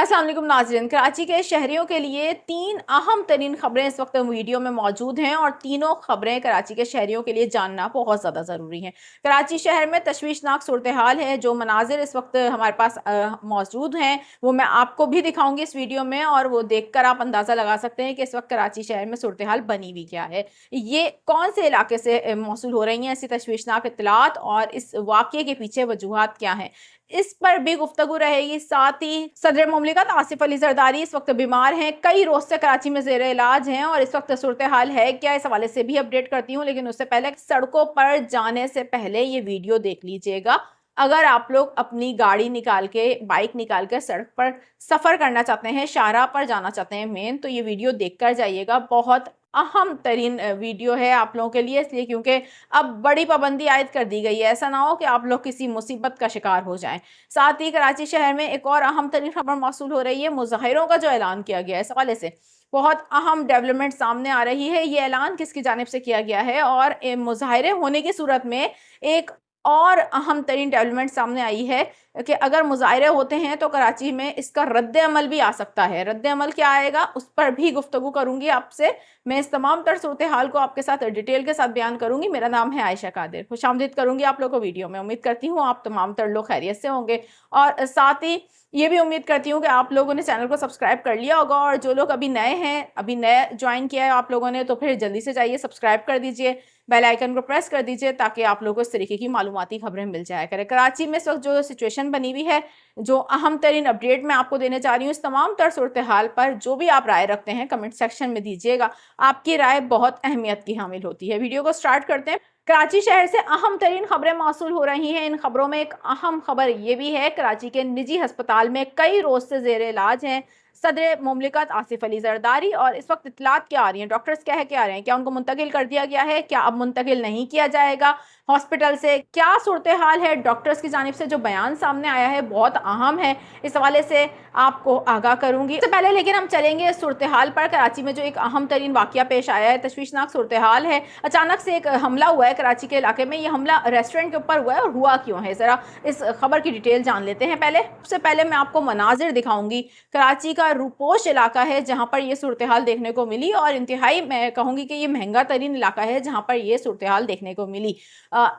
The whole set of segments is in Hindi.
अस्सलाम वालेकुम नाज़रीन। कराची के शहरियों के लिए 3 अहम तरीन खबरें इस वक्त वीडियो में मौजूद हैं और तीनों खबरें कराची के शहरियों के लिए जानना बहुत ज़्यादा ज़रूरी हैं। कराची शहर में तशवीशनाक सूरत हाल है। जो मनाजिर इस वक्त हमारे पास मौजूद हैं वो मैं आपको भी दिखाऊंगी इस वीडियो में, और वो देखकर आप अंदाज़ा लगा सकते हैं कि इस वक्त कराची शहर में सूरत हाल बनी हुई क्या है। ये कौन से इलाके से मौसूल हो रही हैं ऐसी तशवीशनाक इत्तलात और इस वाक़ये के पीछे वजूहात क्या हैं, इस पर भी गुफ्तगू रहेगी। साथ ही सदर मुमलिकत आसिफ अली जरदारी इस वक्त बीमार हैं, कई रोज से कराची में जेर इलाज हैं और इस वक्त सूरत हाल है क्या, इस हवाले से भी अपडेट करती हूँ। लेकिन उससे पहले सड़कों पर जाने से पहले ये वीडियो देख लीजिएगा। अगर आप लोग अपनी गाड़ी निकाल के, बाइक निकाल के सड़क पर सफर करना चाहते हैं, शाहराह पर जाना चाहते हैं मेन, तो ये वीडियो देखकर जाइएगा। बहुत अहम तरीन वीडियो है आप लोगों के लिए, इसलिए क्योंकि अब बड़ी पाबंदी आयद कर दी गई है। ऐसा ना हो कि आप लोग किसी मुसीबत का शिकार हो जाएं। साथ ही कराची शहर में एक और अहम तरीन खबर मौसूल हो रही है। मुजाहिरों का जो ऐलान किया गया है, इस हवाले से बहुत अहम डेवलपमेंट सामने आ रही है। ये ऐलान किसकी जानिब से किया गया है और मुजाहिरे होने की सूरत में एक और अहम तरीन डेवलपमेंट सामने आई है कि अगर मुजाहिरे होते हैं तो कराची में इसका रद्द अमल भी आ सकता है। रद्द अमल क्या आएगा उस पर भी गुफ्तगू करूंगी आपसे। मैं इस तमाम तर सूरत हाल को आपके साथ डिटेल के साथ बयान करूंगी। मेरा नाम है आयशा कादिर। खुशामदीद करूंगी आप लोगों को वीडियो में। उम्मीद करती हूँ आप तमाम तर लोग खैरियत से होंगे और साथ ही ये भी उम्मीद करती हूँ कि आप लोगों ने चैनल को सब्सक्राइब कर लिया होगा, और जो लोग अभी नए हैं, अभी नए ज्वाइन किया है आप लोगों ने, तो फिर जल्दी से जाइए सब्सक्राइब कर दीजिए, बेल आइकन को प्रेस कर दीजिए ताकि आप लोगों को इस तरीके की मालूमाती खबरें मिल जाया करें। कराची में इस वक्त जो सिचुएशन बनी हुई है, जो अहम तरीन अपडेट मैं आपको देने जा रही हूँ, इस तमाम तर सूरत हाल पर जो भी आप राय रखते हैं कमेंट सेक्शन में दीजिएगा। आपकी राय बहुत अहमियत की हामिल होती है। वीडियो को स्टार्ट करते हैं। कराची शहर से अहम तरीन खबरें मौसूल हो रही हैं। इन खबरों में एक अहम खबर ये भी है, कराची के निजी अस्पताल में कई रोज से जेर इलाज हैं सदर मुमलिकत आसिफ अली जरदारी, और इस वक्त इतलात क्या आ रही हैं, डॉक्टर्स क्या है क्या आ रहे हैं, क्या उनको मुंतकिल कर दिया गया है, क्या अब मुंतकिल नहीं किया जाएगा हॉस्पिटल से, क्या सूरत हाल है। डॉक्टर्स की जानिब से जो बयान सामने आया है बहुत अहम है, इस हवाले से आपको आगाह करूंगी। इससे पहले लेकिन हम चलेंगे सूरत हाल पर। कराची में जो एक अहम तरीन वाकया पेश आया है, तशवीशनाक सूरत हाल है। अचानक से एक हमला हुआ है कराची के इलाके में। ये हमला रेस्टोरेंट के ऊपर हुआ है और हुआ क्यों है, जरा इस खबर की डिटेल जान लेते हैं। पहले सबसे पहले मैं आपको मनाजिर दिखाऊंगी। कराची का रूपोश इलाका है जहां पर यह सूरत हाल देखने को मिली, और इंतहाई मैं कहूंगी कि ये महंगा तरीन इलाका है जहां पर यह सूरत हाल देखने को मिली।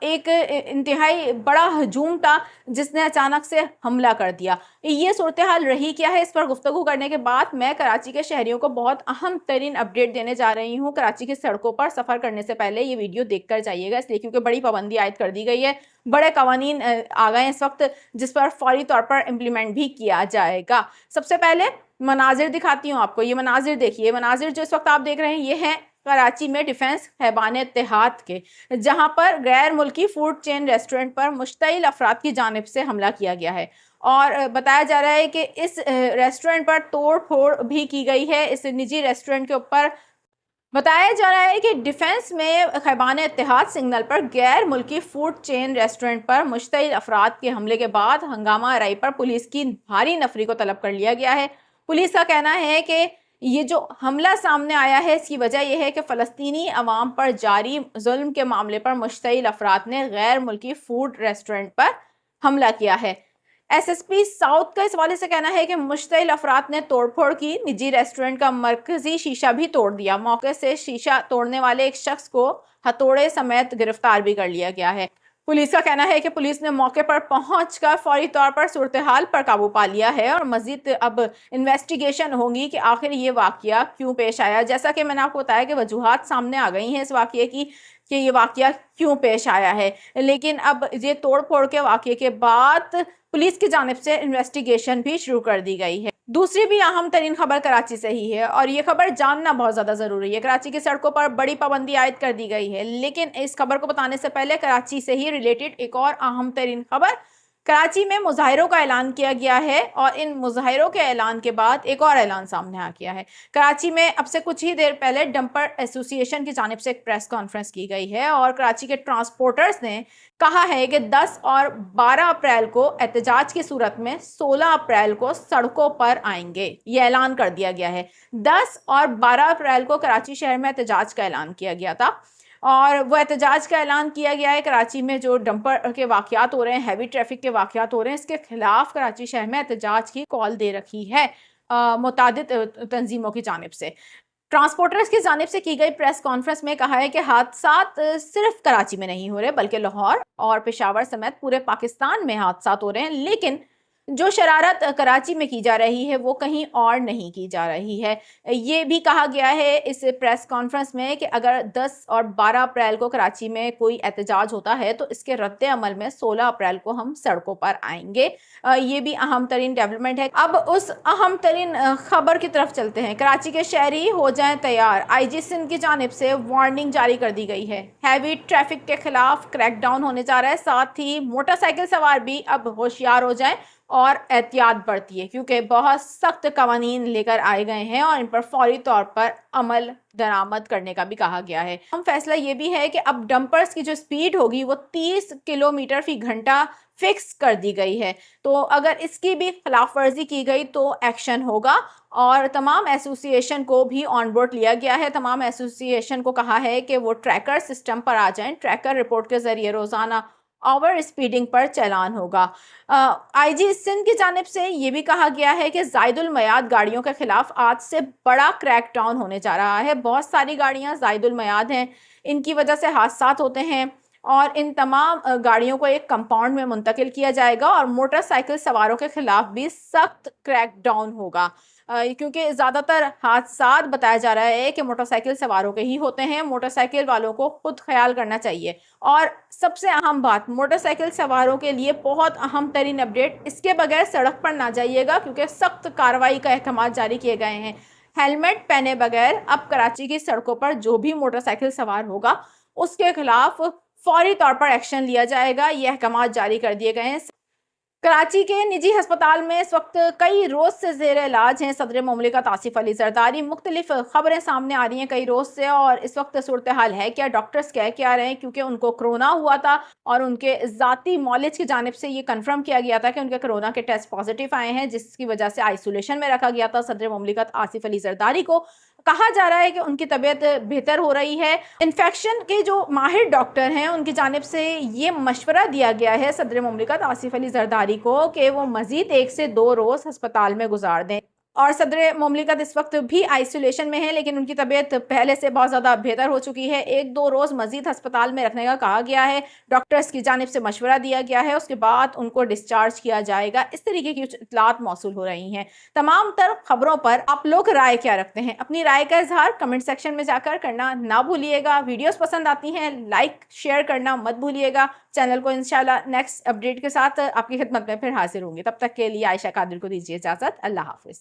एक इंतहाई बड़ा हजूम था जिसने अचानक से हमला कर दिया। ये सूरत हाल रही क्या है, इस पर गुफ्तगू करने के बाद मैं कराची के शहरियों को बहुत अहम तरीन अपडेट देने जा रही हूँ। कराची की सड़कों पर सफर करने से पहले ये वीडियो देखकर जाइएगा, इसलिए क्योंकि बड़ी पाबंदी आयद कर दी गई है। बड़े कवानीन आ गए इस वक्त जिस पर फौरी तौर पर इम्प्लीमेंट भी किया जाएगा। सबसे पहले मनाजिर दिखाती हूँ आपको। ये मनाजिर देखिए। मनाजिर जो इस वक्त आप देख रहे हैं ये है कराची में डिफेंस खैबान इत्तेहाद के, जहां पर गैर मुल्की फूड चेन रेस्टोरेंट पर मुश्तइल अफराद की जानिब से हमला किया गया है, और बताया जा रहा है कि इस रेस्टोरेंट पर तोड़ फोड़ भी की गई है। इस निजी रेस्टोरेंट के ऊपर बताया जा रहा है कि डिफेंस में खैबान इत्तेहाद सिग्नल पर गैर मुल्की फूड चेन रेस्टोरेंट पर मुश्तइल अफराद के हमले के बाद हंगामा आराई पर पुलिस की भारी नफरी को तलब कर लिया गया है। पुलिस का कहना है कि ये जो हमला सामने आया है इसकी वजह यह है कि फ़लस्तीनी अवाम पर जारी जुल्म के मामले पर मुश्तइल अफराद ने गैर मुल्की फूड रेस्टोरेंट पर हमला किया है। एसएसपी साउथ का इस हवाले से कहना है कि मुश्तइल अफराद ने तोड़फोड़ की, निजी रेस्टोरेंट का मरकजी शीशा भी तोड़ दिया। मौके से शीशा तोड़ने वाले एक शख्स को हथौड़े समेत गिरफ्तार भी कर लिया गया है। पुलिस का कहना है कि पुलिस ने मौके पर पहुंचकर फौरी तौर पर सूरत हाल पर काबू पा लिया है और मजीद अब इन्वेस्टिगेशन होगी कि आखिर ये वाकया क्यों पेश आया। जैसा कि मैंने आपको बताया कि वजूहात सामने आ गई हैं इस वाकये की कि ये वाकया क्यों पेश आया है, लेकिन अब ये तोड़ फोड़ के वाकये के बाद पुलिस की जानिब से इन्वेस्टिगेशन भी शुरू कर दी गई है। दूसरी भी अहम तरीन खबर कराची से ही है और ये खबर जानना बहुत ज़्यादा ज़रूरी है। कराची की सड़कों पर बड़ी पाबंदी आयद कर दी गई है, लेकिन इस खबर को बताने से पहले कराची से ही रिलेटेड एक और अहम तरीन खबर। कराची में मुजाहिरों का ऐलान किया गया है और इन मुजाहिरों के ऐलान के बाद एक और ऐलान सामने आ गया है। कराची में अब से कुछ ही देर पहले डंपर एसोसिएशन की जानिब से एक प्रेस कॉन्फ्रेंस की गई है और कराची के ट्रांसपोर्टर्स ने कहा है कि 10 और 12 अप्रैल को एहतजाज की सूरत में 16 अप्रैल को सड़कों पर आएंगे। ये ऐलान कर दिया गया है। 10 और 12 अप्रैल को कराची शहर में एहतजाज का ऐलान किया गया था। और वो एहतजाज का ऐलान किया गया है। कराची में जो डंपर के वाक़यात हो रहे हैं, हैवी ट्रैफिक के वाक़यात हो रहे हैं, इसके खिलाफ कराची शहर में एहतजाज की कॉल दे रखी है मुतादिद तंजीमों की जानिब से। ट्रांसपोर्टर्स की जानिब से की गई प्रेस कॉन्फ्रेंस में कहा है कि हादसात सिर्फ कराची में नहीं हो रहे, बल्कि लाहौर और पेशावर समेत पूरे पाकिस्तान में हादसात हो रहे हैं, लेकिन जो शरारत कराची में की जा रही है वो कहीं और नहीं की जा रही है। ये भी कहा गया है इस प्रेस कॉन्फ्रेंस में कि अगर 10 और 12 अप्रैल को कराची में कोई एहतजाज होता है तो इसके रद्द अमल में 16 अप्रैल को हम सड़कों पर आएंगे। ये भी अहम तरीन डेवलपमेंट है। अब उस अहम तरीन खबर की तरफ चलते हैं। कराची के शहरी हो जाएं तैयार, IG सिंध की जानिब से वार्निंग जारी कर दी गई है। हैवी ट्रैफिक के खिलाफ क्रैकडाउन होने जा रहा है, साथ ही मोटरसाइकिल सवार भी अब होशियार हो जाएं और एहतियात बरतिए, क्योंकि बहुत सख्त कवानीन लेकर आए गए हैं और इन पर फौरी तौर पर अमल दरामद करने का भी कहा गया है। हम फैसला ये भी है कि अब डंपर्स की जो स्पीड होगी वो 30 किलोमीटर फी घंटा फिक्स कर दी गई है, तो अगर इसकी भी खिलाफ वर्जी की गई तो एक्शन होगा। और तमाम एसोसिएशन को भी ऑन बोर्ड लिया गया है। तमाम एसोसिएशन को कहा है कि वो ट्रैकर सिस्टम पर आ जाएं। ट्रैकर रिपोर्ट के जरिए रोजाना ओवर स्पीडिंग पर चालान होगा। IG सिंध की जानिब से ये भी कहा गया है कि जायदुल मयाद गाड़ियों के खिलाफ आज से बड़ा क्रैकडाउन होने जा रहा है। बहुत सारी गाड़ियां जायदुल मयाद हैं, इनकी वजह से हादसात होते हैं और इन तमाम गाड़ियों को एक कंपाउंड में मुंतकिल किया जाएगा और मोटरसाइकिल सवारों के खिलाफ भी सख्त क्रैकडाउन होगा, क्योंकि ज़्यादातर हादसात बताया जा रहा है कि मोटरसाइकिल सवारों के ही होते हैं। मोटरसाइकिल वालों को खुद ख्याल करना चाहिए। और सबसे अहम बात, मोटरसाइकिल सवारों के लिए बहुत अहम तरीन अपडेट, इसके बगैर सड़क पर ना जाइएगा, क्योंकि सख्त कार्रवाई का अहकाम जारी किए गए हैं। हेलमेट पहने बगैर अब कराची की सड़कों पर जो भी मोटरसाइकिल सवार होगा उसके खिलाफ फौरी तौर पर एक्शन लिया जाएगा। ये अहकाम जारी कर दिए गए हैं। कराची के निजी अस्पताल में इस वक्त कई रोज से जेर इलाज हैं सदर मुमलिकत आसिफ अली जरदारी। मुख्तलिफ खबरें सामने आ रही हैं कई रोज से, और इस वक्त सूरत हाल है क्या, डॉक्टर्स कह के आ रहे हैं, क्योंकि उनको कोरोना हुआ था और उनके ज़ाती मौलिज की जानिब से ये कंफर्म किया गया था कि उनके कोरोना के टेस्ट पॉजिटिव आए हैं, जिसकी वजह से आइसोलेशन में रखा गया था सदर मुमलिकत आसिफ अली जरदारी को। कहा जा रहा है कि उनकी तबीयत बेहतर हो रही है। इन्फेक्शन के जो माहिर डॉक्टर हैं उनकी जानिब से ये मशवरा दिया गया है सदर मुमलिकत आसिफ अली जरदारी को कि वो मजीद 1 से 2 रोज़ अस्पताल में गुजार दें। और सदर मुमलिकत इस वक्त भी आइसोलेशन में है, लेकिन उनकी तबीयत पहले से बहुत ज़्यादा बेहतर हो चुकी है। 1-2 रोज़ मजीद अस्पताल में रखने का कहा गया है, डॉक्टर्स की जानिब से मशवरा दिया गया है, उसके बाद उनको डिस्चार्ज किया जाएगा। इस तरीके की इत्तलात मौसूल हो रही हैं। तमाम तर खबरों पर आप लोग राय क्या रखते हैं? अपनी राय का इजहार कमेंट सेक्शन में जाकर करना ना भूलिएगा। वीडियोस पसंद आती हैं लाइक शेयर करना मत भूलिएगा। चैनल को इंशाल्लाह नेक्स्ट अपडेट के साथ आपकी खिदमत में फिर हाजिर होंगे। तब तक के लिए आयशा कादिर को दीजिए इजाज़त। अल्लाह हाफिज़।